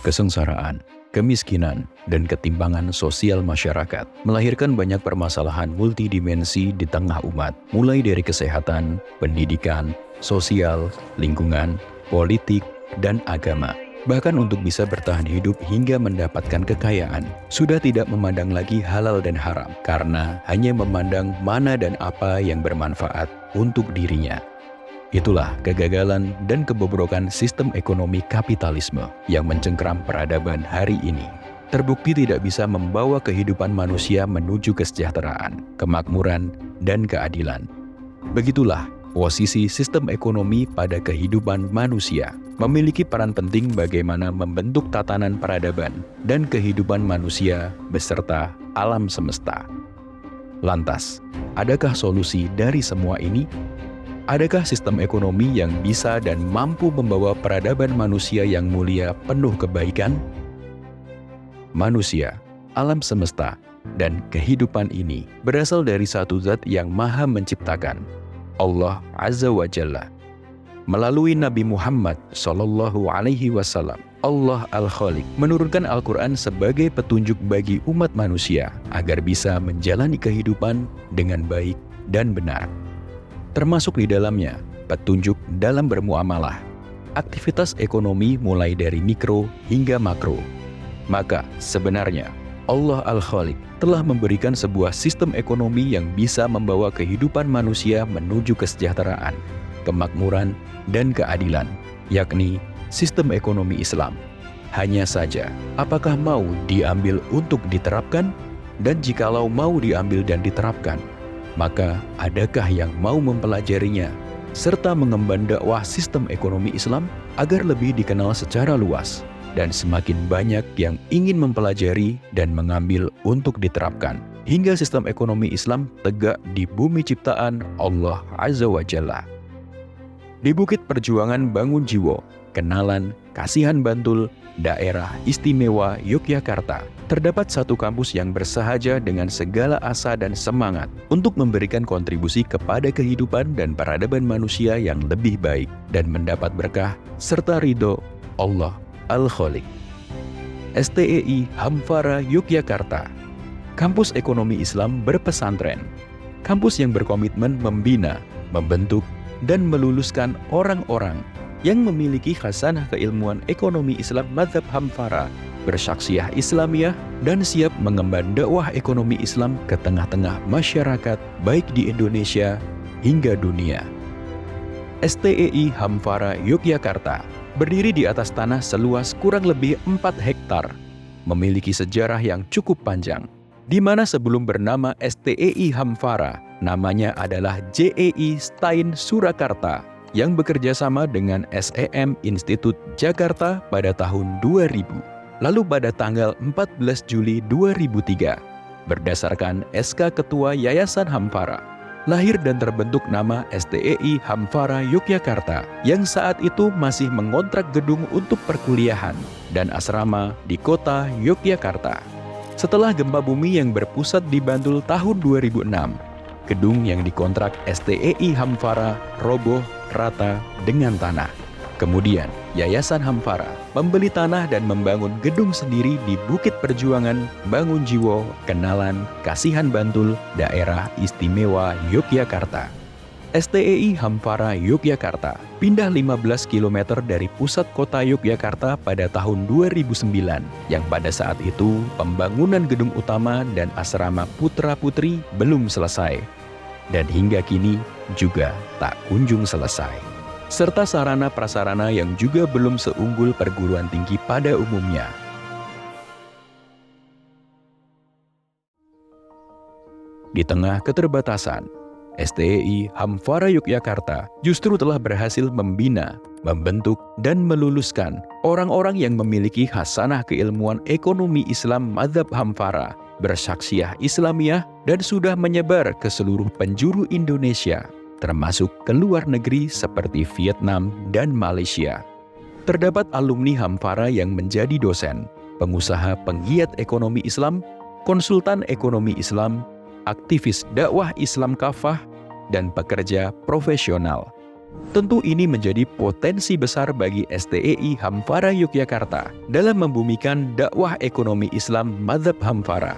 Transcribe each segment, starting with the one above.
Kesengsaraan, kemiskinan, dan ketimpangan sosial masyarakat melahirkan banyak permasalahan multidimensi di tengah umat, mulai dari kesehatan, pendidikan, sosial, lingkungan, politik, dan agama. Bahkan untuk bisa bertahan hidup hingga mendapatkan kekayaan, sudah tidak memandang lagi halal dan haram, karena hanya memandang mana dan apa yang bermanfaat untuk dirinya. Itulah kegagalan dan kebobrokan sistem ekonomi kapitalisme yang mencengkram peradaban hari ini. Terbukti tidak bisa membawa kehidupan manusia menuju kesejahteraan, kemakmuran, dan keadilan. Begitulah posisi sistem ekonomi pada kehidupan manusia, memiliki peran penting bagaimana membentuk tatanan peradaban dan kehidupan manusia beserta alam semesta. Lantas, adakah solusi dari semua ini? Adakah sistem ekonomi yang bisa dan mampu membawa peradaban manusia yang mulia penuh kebaikan? Manusia, alam semesta, dan kehidupan ini berasal dari satu zat yang maha menciptakan, Allah Azza wa Jalla. Melalui Nabi Muhammad SAW, Allah Al-Khaliq menurunkan Al-Quran sebagai petunjuk bagi umat manusia agar bisa menjalani kehidupan dengan baik dan benar. Termasuk di dalamnya petunjuk dalam bermuamalah, aktivitas ekonomi mulai dari mikro hingga makro. Maka sebenarnya Allah Al-Khaliq telah memberikan sebuah sistem ekonomi yang bisa membawa kehidupan manusia menuju kesejahteraan, kemakmuran, dan keadilan, yakni sistem ekonomi Islam. Hanya saja, apakah mau diambil untuk diterapkan? Dan jikalau mau diambil dan diterapkan, maka adakah yang mau mempelajarinya, serta mengemban dakwah sistem ekonomi Islam agar lebih dikenal secara luas, dan semakin banyak yang ingin mempelajari dan mengambil untuk diterapkan, hingga sistem ekonomi Islam tegak di bumi ciptaan Allah Azza wa Jalla. Di Bukit Perjuangan Bangun Jiwo, Kenalan, Kasihan Bantul, Daerah Istimewa Yogyakarta, terdapat satu kampus yang bersahaja dengan segala asa dan semangat untuk memberikan kontribusi kepada kehidupan dan peradaban manusia yang lebih baik dan mendapat berkah serta ridho Allah Al-Khaliq. STEI Hamfara Yogyakarta, kampus ekonomi Islam berpesantren, kampus yang berkomitmen membina, membentuk, dan meluluskan orang-orang yang memiliki khasanah keilmuan ekonomi Islam Madzhab Hamfara, bersyakhsiah Islamiyah, dan siap mengemban dakwah ekonomi Islam ke tengah-tengah masyarakat baik di Indonesia hingga dunia. STEI Hamfara Yogyakarta berdiri di atas tanah seluas kurang lebih 4 hektar, memiliki sejarah yang cukup panjang, di mana sebelum bernama STEI Hamfara, namanya adalah JEI Stein Surakarta, yang bekerja sama dengan SEM Institut Jakarta pada tahun 2000. Lalu pada tanggal 14 Juli 2003, berdasarkan SK Ketua Yayasan Hamfara, lahir dan terbentuk nama STEI Hamfara Yogyakarta, yang saat itu masih mengontrak gedung untuk perkuliahan dan asrama di kota Yogyakarta. Setelah gempa bumi yang berpusat di Bantul tahun 2006, gedung yang dikontrak STEI Hamfara roboh rata dengan tanah. Kemudian, Yayasan Hamfara membeli tanah dan membangun gedung sendiri di Bukit Perjuangan Bangun Jiwo, Kenalan, Kasihan Bantul, Daerah Istimewa Yogyakarta. STEI Hamfara Yogyakarta pindah 15 km dari pusat kota Yogyakarta pada tahun 2009, yang pada saat itu pembangunan gedung utama dan asrama putra-putri belum selesai, dan hingga kini juga tak kunjung selesai, serta sarana prasarana yang juga belum seunggul perguruan tinggi pada umumnya. Di tengah keterbatasan, STEI Hamfara Yogyakarta justru telah berhasil membina, membentuk, dan meluluskan orang-orang yang memiliki khasanah keilmuan ekonomi Islam Madzhab Hamfara, bersyakhsiah Islamiyah, dan sudah menyebar ke seluruh penjuru Indonesia, termasuk ke luar negeri seperti Vietnam dan Malaysia. Terdapat alumni Hamfara yang menjadi dosen, pengusaha penggiat ekonomi Islam, konsultan ekonomi Islam, aktivis dakwah Islam kafah, dan pekerja profesional. Tentu ini menjadi potensi besar bagi STEI Hamfara Yogyakarta dalam membumikan dakwah ekonomi Islam Madzhab Hamfara.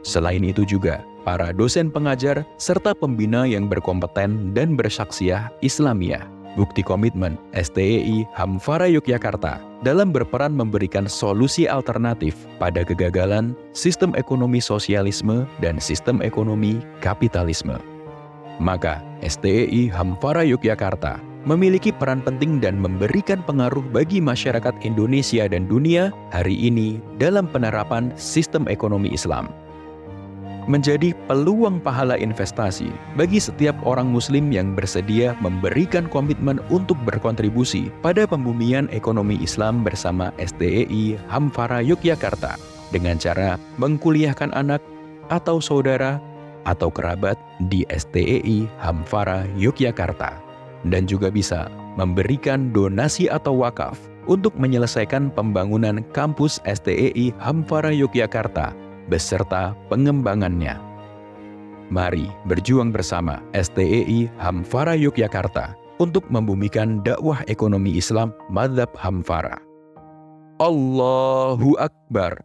Selain itu juga, para dosen pengajar serta pembina yang berkompeten dan bersaksiah Islamiyah. Bukti komitmen STEI Hamfara Yogyakarta dalam berperan memberikan solusi alternatif pada kegagalan sistem ekonomi sosialisme dan sistem ekonomi kapitalisme. Maka, STEI Hamfara Yogyakarta memiliki peran penting dan memberikan pengaruh bagi masyarakat Indonesia dan dunia hari ini dalam penerapan sistem ekonomi Islam. Menjadi peluang pahala investasi bagi setiap orang Muslim yang bersedia memberikan komitmen untuk berkontribusi pada pembumian ekonomi Islam bersama STEI Hamfara Yogyakarta dengan cara mengkuliahkan anak atau saudara atau kerabat di STEI Hamfara Yogyakarta, dan juga bisa memberikan donasi atau wakaf untuk menyelesaikan pembangunan kampus STEI Hamfara Yogyakarta beserta pengembangannya. Mari berjuang bersama STEI Hamfara Yogyakarta untuk membumikan dakwah ekonomi Islam Madzhab Hamfara. Allahu Akbar.